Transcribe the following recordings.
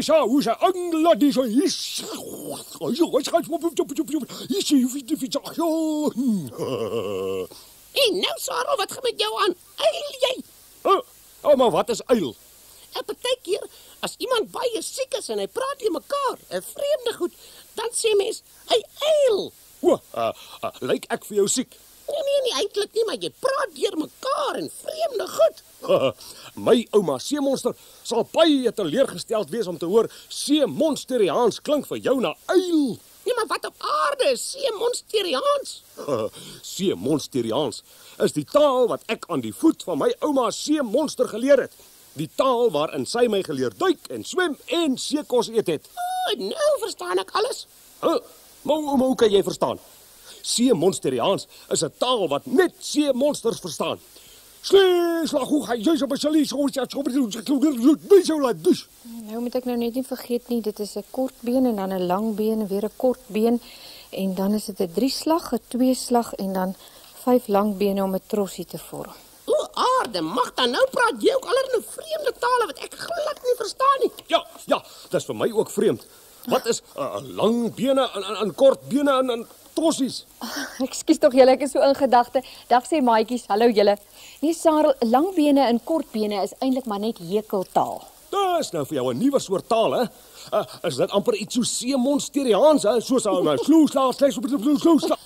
Hoesa, angla die so is. En nou, Sarel, wat gaan met jou aan? Eil jy? Maar wat is uil? En partykeer, as iemand baie siek is en hy praat hier mekaar, 'n vreemde goed, dan sê mens, hy eil. Lyk ek vir jou siek? Nee, eintlik nie, maar jy praat deur mekaar en vreemde goed. My ouma seemonster sal baie teleurgesteld wees om te hoor seemonsteriaans klink vir jou na uil. Nee, maar wat op aarde is seemonsteriaans? Seemonsteriaans is die taal wat ek aan die voet van my ouma seemonster geleer het. Die taal waarin sy my geleer duik en swem en seekos eet het. Nou verstaan ek alles. Maar hoe kan jy verstaan? Seemonsteriaans is 'n taal wat net seemonsters verstaan. Nou moet ek nou net nie vergeet nie, dit is 'n kort been en dan 'n lang been en weer 'n kort been en dan is dit 'n 3-slag, 'n 2-slag en dan 5 lang bene om 'n trossie te vorm. O, aarde, mag dan nou praat jy ook allerlei vreemde tale wat ek glad nie verstaan nie. Ja, dis vir my ook vreemd. Wat is lang bene en kort bene en trossies? Ekskuus tog julle, ek is so in gedagte. Dag sê maatjies, hallo julle. Nee, Sarel, lang bene en kort bene is eintlik maar net hekeltaal. Dis nou vir jou 'n nuwe soort taal, hè? Is dit amper iets so seemonsteriaans, hè? Soos sloesla.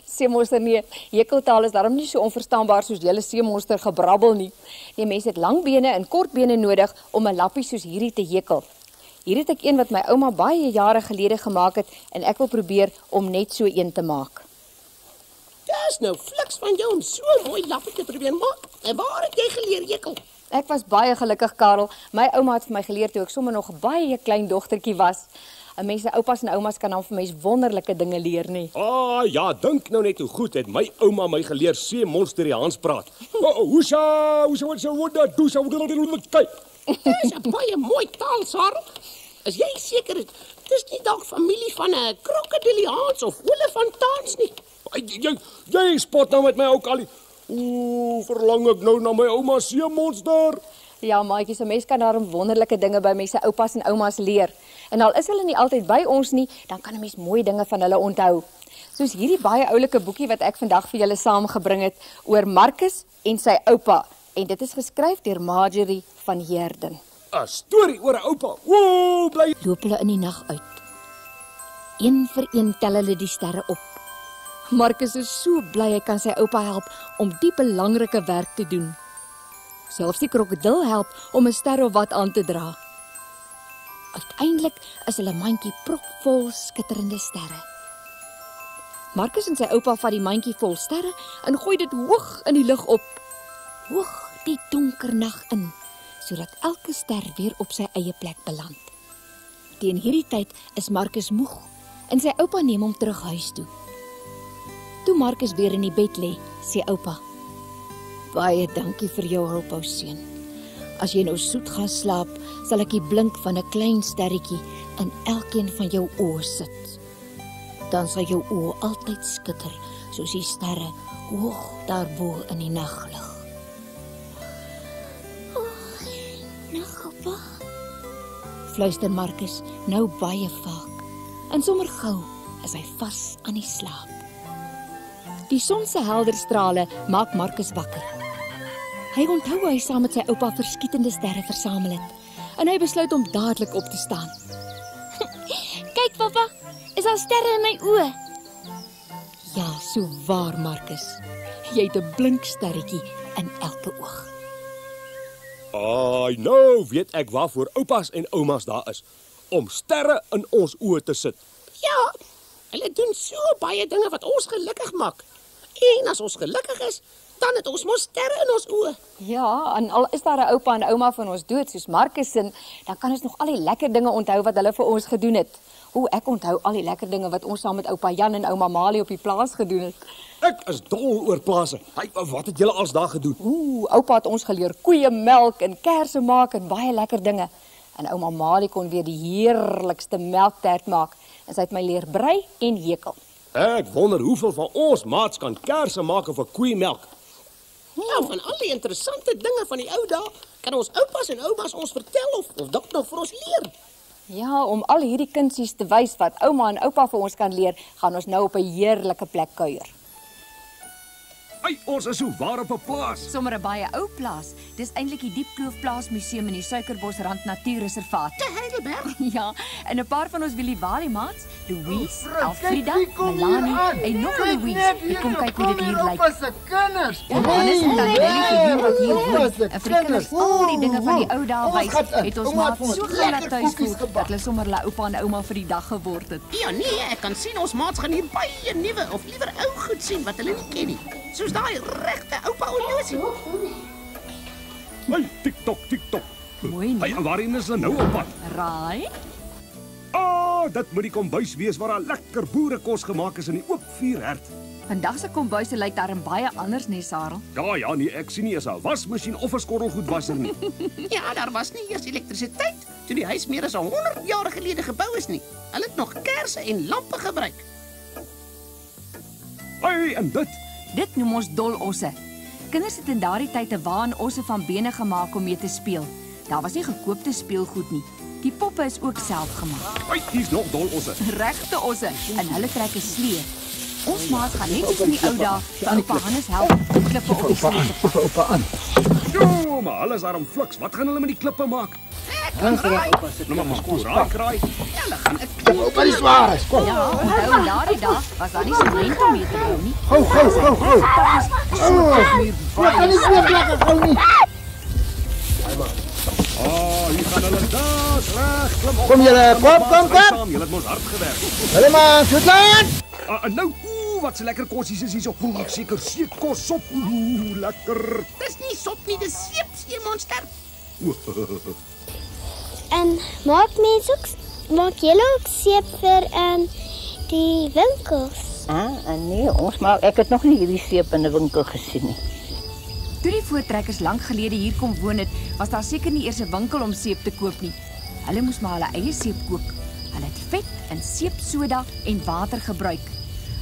Seemonster nee, hekeltaal is daarom nie so onverstaanbaar soos julle seemonster gebrabbel nie. Nee, mense het lang bene en kort bene nodig om 'n lappie soos hierdie te hekel. Hier het ek een wat my ouma baie jare gelede gemaak het en ek wil probeer om net so een te maak. Dis nou fliks van jou om so 'n mooi lappie te probeer maak. En waar het jy geleer hekel? Ek was baie gelukkig, Karel. My ouma het vir my geleer toe ek sommer nog 'n baie klein dogtertjie was. Mense, oupas en oumas kan dan vir mens wonderlike dinge leer, nie. Ja, dink nou net hoe goed het my ouma my geleer seemonsteriaans praat. Hoesa, wat dat doen sou kyk. Dis 'n baie mooi taal, Sarel. Is jy seker dis nie dalk familie van 'n krokodiliaans of olifantaans nie? Jy spot nou met my ou Kali. Verlang ek nou na my ouma seemonster. Ja, maatjies, 'n mens kan daarom wonderlike dinge by mense oupas en oumas leer. En al is hulle nie altyd by ons nie, dan kan 'n mens mooi dinge van hulle onthou. Soos hierdie baie oulike boekie wat ek vandag vir julle saamgebring het oor Marcus en sy oupa. En dit is geskryf deur Marjorie van Heerden. 'n Storie oor 'n oupa. Bly Loop hulle in die nag uit. Een vir een tel hulle die sterre op. Marcus is so bly hy kan sy oupa help om die belangrike werk te doen. Selfs die krokodil help om 'n ster of wat aan te dra. Uiteindelik is hulle mandjie propvol skitterende sterre. Marcus en sy oupa vat die mandjie vol sterre en gooi dit hoog in die lug op. Hoog die donker nag in, sodat elke ster weer op sy eie plek beland. Teen hierdie tyd is Marcus moeg en sy oupa neem hom terug huis toe. Toe Marcus weer in die bed lê, sê oupa: "Baie dankie vir jou hulp, ou seun. As jy nou soet gaan slaap, sal ek die blink van 'n klein sterretjie in elkeen van jou oë sit. Dan sal jou oë altyd skitter, soos die sterre hoog daarbo in die naglig." Nagpa, fluister Marcus nou baie vaak. En sommer gou is hy vas aan die slaap. Die son se helder strale maak Marcus wakker. Hy onthou hoe hy saam met sy oupa verskietende sterre versamel het en hy besluit om dadelik op te staan. "Kyk pappa, is daar sterre in my oë?" "Ja, so waar Marcus. Jy het 'n blink sterretjie in elke oog." Nou weet ek waarvoor oupas en oumas daar is. Om sterre in ons oë te sit. Ja, hulle doen so baie dinge wat ons gelukkig maak. En as ons gelukkig is, dan het ons mos sterre in ons oë. Ja, en al is daar 'n oupa en ouma van ons dood, soos Marcus en dan kan ons nog al die lekker dinge onthou wat hulle vir ons gedoen het. Ek onthou al die lekker dinge wat ons saam met oupa Jan en ouma Malie op die plaas gedoen het. Ek is dol oor plase. Wat het julle als daar gedoen? Oupa het ons geleer koeie melk en kersse maak en baie lekker dinge. En ouma Malie kon weer die heerlikste melktert maak en sy het my leer brei en hekel. Ek wonder hoeveel van ons maats kan kersse maak of 'n koeimelk. Nou, van al die interessante dinge van die ou dae, kan ons oupas en oumas ons vertel of dalk nog vir ons leer. Ja, om al hierdie kunsies te wys wat ouma en oupa vir ons kan leer, gaan ons nou op 'n heerlike plek kuier. Ai, ons is so waar op 'n plaas. Sommer 'n baie ou plaas. Dis eintlik die Diepkloof Plaasmuseum in die Suikerbosrand Natuurreservaat. Te Heidelberg. Ja, en 'n paar van ons Williewarie-maats, Louise, Alfrida, Melanie en nog 'n Louise, het kom kyk hoe dit hier lyk. Johannes en Tannie vir wat hier woon. En vir die kinders al die dinge van die ou dae wys, het ons maat so gou laat tuis voel dat hulle sommer hulle oupa en ouma vir die dag geword het. Ja nee, ek kan sien ons maats gaan hier baie nuwe of liewer ou goed sien wat hulle nie ken nie. Soos daai regte oupa Olosie. Ai, TikTok, TikTok. Mooi nie? Ai, waarheen is hulle nou op pad? Raai? Dit moet die kombuis wees waar daar lekker boerekos gemaak is in die oop vuurherd. Vandag se kombuise lyk daarin baie anders, nee, Sarel. Ja, nee, ek sien nie eens 'n wasmasjien of 'n skottelgoedwasser nie. Ja, daar was nie eers elektrisiteit toe die huis meer as 100 jaar gelede gebou is nie. Hulle het nog kersse en lampe gebruik. Ai, en dit? Dit noem ons dolosse. Kinders het in daardie tyd 'n waan osse van bene gemaak om mee te speel. Daar was nie gekoopte speelgoed nie. Die poppe is ook self gemaak. Ai, hier's nog dolosse. Regte osse en hulle trek 'n slee. Ons maat gaan net soos in die ou dae vir oupa Hannes help om klippe op die slee te vat. Oupa aan. Jo, maar hulle is daarom fliks. Wat gaan hulle met die klippe maak? Dan sê oupa sit. Nou maar kom, kraai. Hulle gaan 'n Oupa die swaar is. Kom. Ja, onthou in daardie dae was daar nie sement om mee te bou nie. Gou. Ek kan nie meer lekker gou nie. Hier gaan hulle daar, reg, klim op. Kom julle, kom. Julle het mos hard gewerk. Hulle maar, goed laat. En nou, wat se lekker kossies is hierso. Seker seekos sop. Lekker. Dis nie sop nie, dis seep, seemonster. En maak julle ook seep vir die winkels? Nee, ek het nog nie hierdie seep in 'n winkel gesien nie. Toe die voortrekkers lank gelede hier kom woon het, was daar seker nie eers 'n winkel om seep te koop nie. Hulle moes maar hulle eie seep kook. Hulle het vet en seepsoda en water gebruik.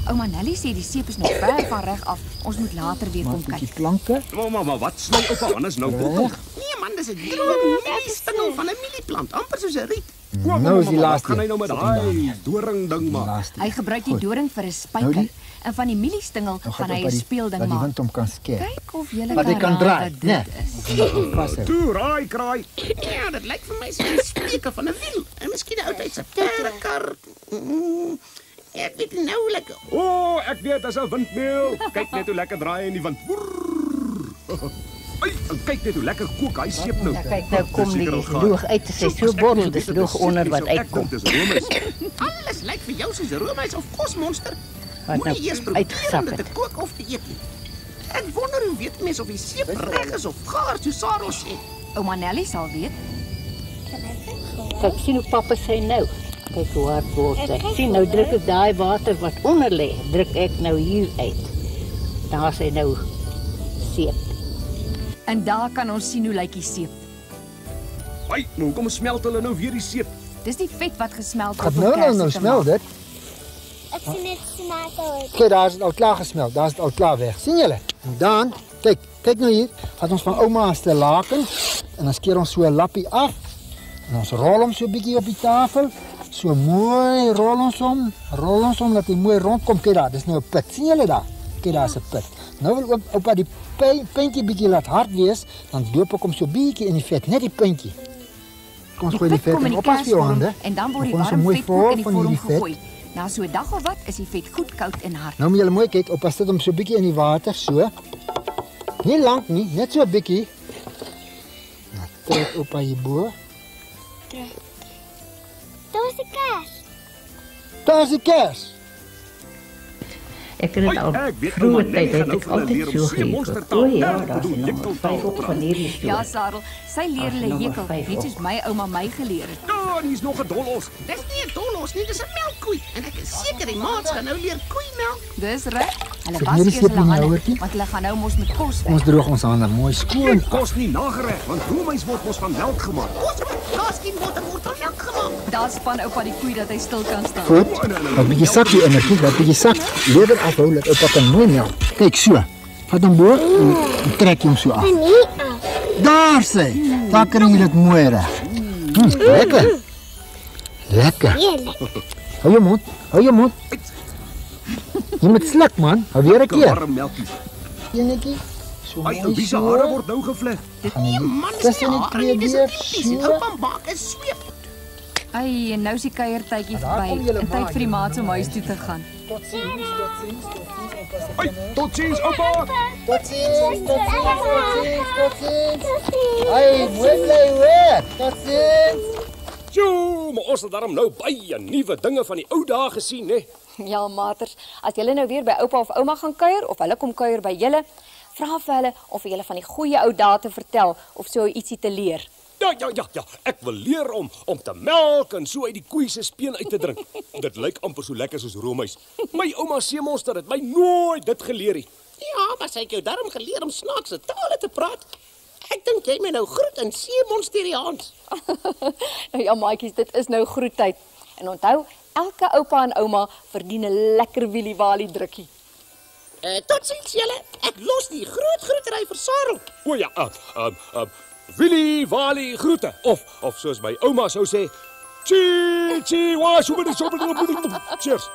Ouma Nelly sê die seep is nog ver van reg af. Ons moet later weer kom Die kyk. planke. Maar wat sny oupa Hannes nou bottel? Nee man, dis 'n droë mieliestingel van 'n mielieplant, amper soos 'n riet. Nou is die Wat laaste. gaan hy nou met daai doring ding maak? Hy gebruik die doring vir 'n Nou spyker die- en van die mieliestingel gaan hy 'n speelding dat die maak. wind hom kan skeer. Kyk of jy Maar hy kan draai, wat né? dit is. Vashou. Toe, raai, kraai. Ja, dit lyk vir my soos 'n speuke van 'n wiel. En miskien 'n oudtydse perdekar. Ek weet nie nou lekker. Ek weet, dis 'n windmeel. Kyk net hoe lekker draai in die wind. Ai, kyk net hoe lekker kook hy seep nou. Kyk nou kom die loog uit, dis so bottel, dis loog onder wat uitkom. Dis roomys. Alles lyk vir jou soos 'n roomys of kosmonster. Wat nou uitgesak om dit het. te kook of te eet nie. Ek wonder hoe weet mense of die seep reg is of gaar, so Sarah sê. Ouma Nelly sal weet. Kyk, sien hoe pappa sê nou. Kyk hoe hard word hy. Sien nou druk ek daai water wat onder lê, druk ek nou hier uit. Daar sê nou seep. En daar kan ons sien hoe lyk die seep. Ai, maar hoekom smelt hulle nou weer die seep? Dis die vet wat gesmeld Gaat om kersie nou te smel maak. dit. Ek sien dit smaak. Kyk, daar is dit al klaar gesmeld. Daar is dit al klaar weg. Sien julle? En dan, kyk nou hier. Vat ons van ouma se laken en dan skeer ons so 'n lappie af. En ons rol hom so 'n bietjie op die tafel. So mooi rol ons hom dat hy mooi rondkom. Kyk daar, dis nou 'n put. Sien julle daar? Kyk daar is 'n put. Nou wil oupa die puntjie bietjie laat hard wees, dan doop ek hom so bietjie in die vet, net die puntjie. Kom ons gooi die put vet kom in in die op as jou hande. kersvorm en dan word die kom ons warm mooi vetkoek in die van vorm hierdie vet. gegooi. Na so 'n dag of wat is die vet goed koud en hard. Nou moet julle mooi kyk, oupa sit hom so bietjie in die water so. Nie lank nie, net so 'n bietjie. Nou trek oupa hierbo. Daar's 'n kers. Daar's die kers. Ek het dit al vroeër tyd het ek altyd so geëet. O ja, daar is nog 5 op van hierdie stoel. Ja, Sarel, sy leer hulle nog hekel, 5 net op. soos my ouma my geleer het. Ja, hier's nog 'n dolos. Dis nie 'n dolos nie, dis 'n melkkoei. En ek is seker die maats gaan nou leer koeimelk. Dis reg. Hulle Sit was hierdie eers seep hulle in die hande, houertjie? want hulle gaan nou mos met kos Ons weg. droog ons hande mooi skoon. Kos nie nagereg, want roomys word mos van melk gemaak. Ons moet kaaskin word van melk gemaak. Daar span oupa die koei dat hy stil kan staan. Goed. Wat bietjie sak hier in, dat bietjie sak. Lewer afhou dat oupa kan mooi melk. Kyk so. Vat hom bo en trek jy hom so af. Nee, af. Daar sê, daar kry jy dit mooi reg. Lekker. Lekker. Heerlijk. Hou jou mond, hou jou mond. Jy moet sluk man, hou weer 'n keer. Warm melkie. Enetjie. So Ai, mooi wie se so. hare word nou gevleg? Nee man, dis Tussen nie die hare nie, dis 'n twee pipies en so. oupa maak 'n sweep. Ai, en nou is die kuiertydjie daar kom verby. julle En tyd maar, vir die maats om huis toe te gaan. Totsiens, totsiens, totsiens. Ai, totsiens oupa. Totsiens, totsiens. Ai, mooi bly hoor. Totsiens. Sjoe, maar ons het daarom nou baie nuwe dinge van die ou dae gesien, né? Ja, maters, as julle nou weer by oupa of ouma gaan kuier of hulle kom kuier by julle, vra vir hulle of vir julle van die goeie ou dae te vertel of so ietsie te leer. Ja. Ek wil leer om te melk en so uit die koei se speen uit te drink. Dit lyk amper so lekker soos roomys. My ouma seemonster het my nooit dit geleer nie. Ja, maar sy het jou darm geleer om snaakse tale te praat. Ek dink jy moet nou groet in seemonsteriaans. Nou ja, maatjies, dit is nou groettyd. En onthou, elke oupa en ouma verdien 'n lekker wielie-walie drukkie. Totsiens julle. Ek los die groot groetery vir Sarel. O ja, Willie Wally groete of soos my ouma sou sê, chi chi wa. Cheers.